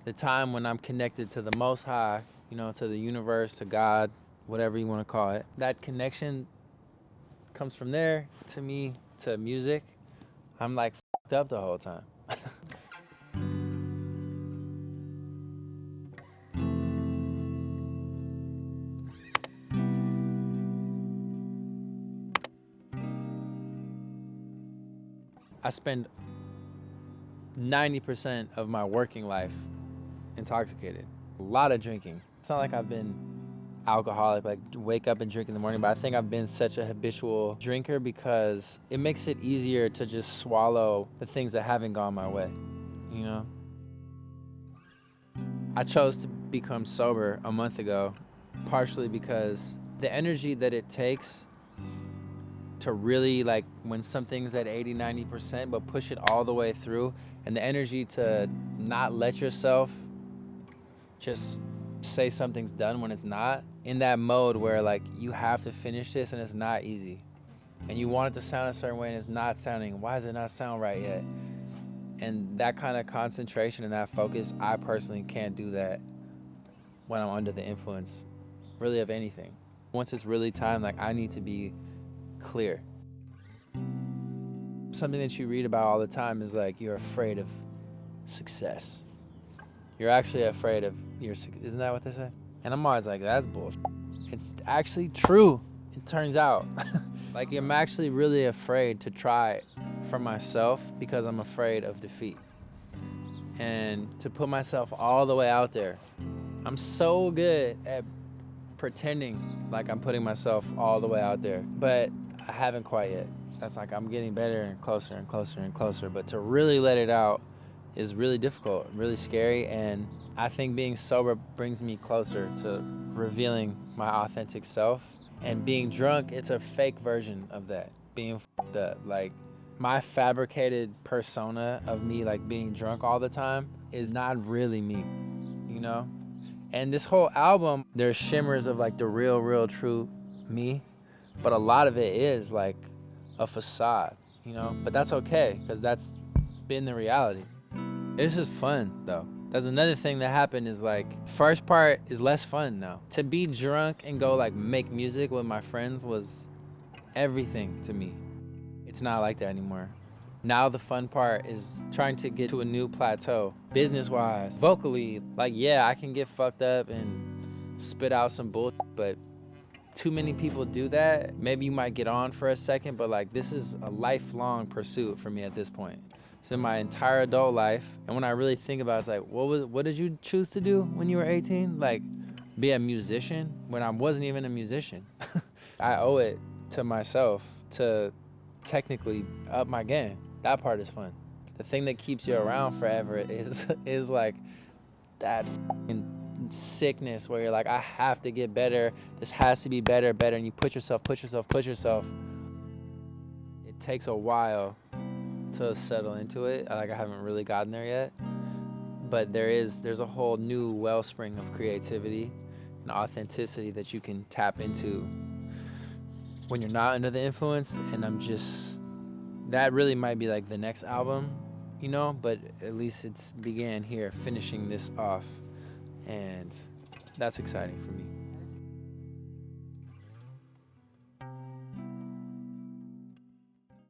the time when I'm connected to the Most High, you know, to the universe, to God, whatever you want to call it. That connection comes from there to me, to music. I'm like f***ed up the whole time. I spend 90% of my working life intoxicated. A lot of drinking. It's not like I've been alcoholic, like wake up and drink in the morning, but I think I've been such a habitual drinker because it makes it easier to just swallow the things that haven't gone my way, you know? I chose to become sober a month ago, partially because the energy that it takes to really, like, when something's at 80, 90%, but push it all the way through, and the energy to not let yourself just say something's done when it's not, in that mode where, like, you have to finish this and it's not easy. And you want it to sound a certain way and it's not sounding, why does it not sound right yet? And that kind of concentration and that focus, I personally can't do that when I'm under the influence, really, of anything. Once it's really time, like, I need to be clear. Something that you read about all the time is like you're afraid of success. You're actually afraid of isn't that what they say? And I'm always like, that's bullshit. It's actually true, it turns out. Like, I'm actually really afraid to try for myself because I'm afraid of defeat. And to put myself all the way out there, I'm so good at pretending like I'm putting myself all the way out there, but I haven't quite yet. That's like, I'm getting better and closer and closer and closer, but to really let it out is really difficult, really scary, and I think being sober brings me closer to revealing my authentic self. And being drunk, it's a fake version of that, being f***ed up. Like, my fabricated persona of me, like, being drunk all the time is not really me, you know? And this whole album, there's shimmers of, like, the real, true me, but a lot of it is, like, a facade, you know? But that's okay, because that's been the reality. This is fun, though. That's another thing that happened is, like, first part is less fun now. To be drunk and go, like, make music with my friends was everything to me. It's not like that anymore. Now the fun part is trying to get to a new plateau, business-wise, vocally. Like, yeah, I can get fucked up and spit out some bullshit, but too many people do that. Maybe you might get on for a second, but, like, this is a lifelong pursuit for me at this point. It's been my entire adult life, and when I really think about it, it's like, what did you choose to do when you were 18? Like, be a musician when I wasn't even a musician. I owe it to myself to technically up my game. That part is fun. The thing that keeps you around forever is like that fucking sickness where you're like, I have to get better. This has to be better, and you push yourself. It takes a while to settle into it. Like, I haven't really gotten there yet, but there's a whole new wellspring of creativity and authenticity that you can tap into when you're not under the influence. And that really might be like the next album, you know, but at least it's began here, finishing this off, and that's exciting for me.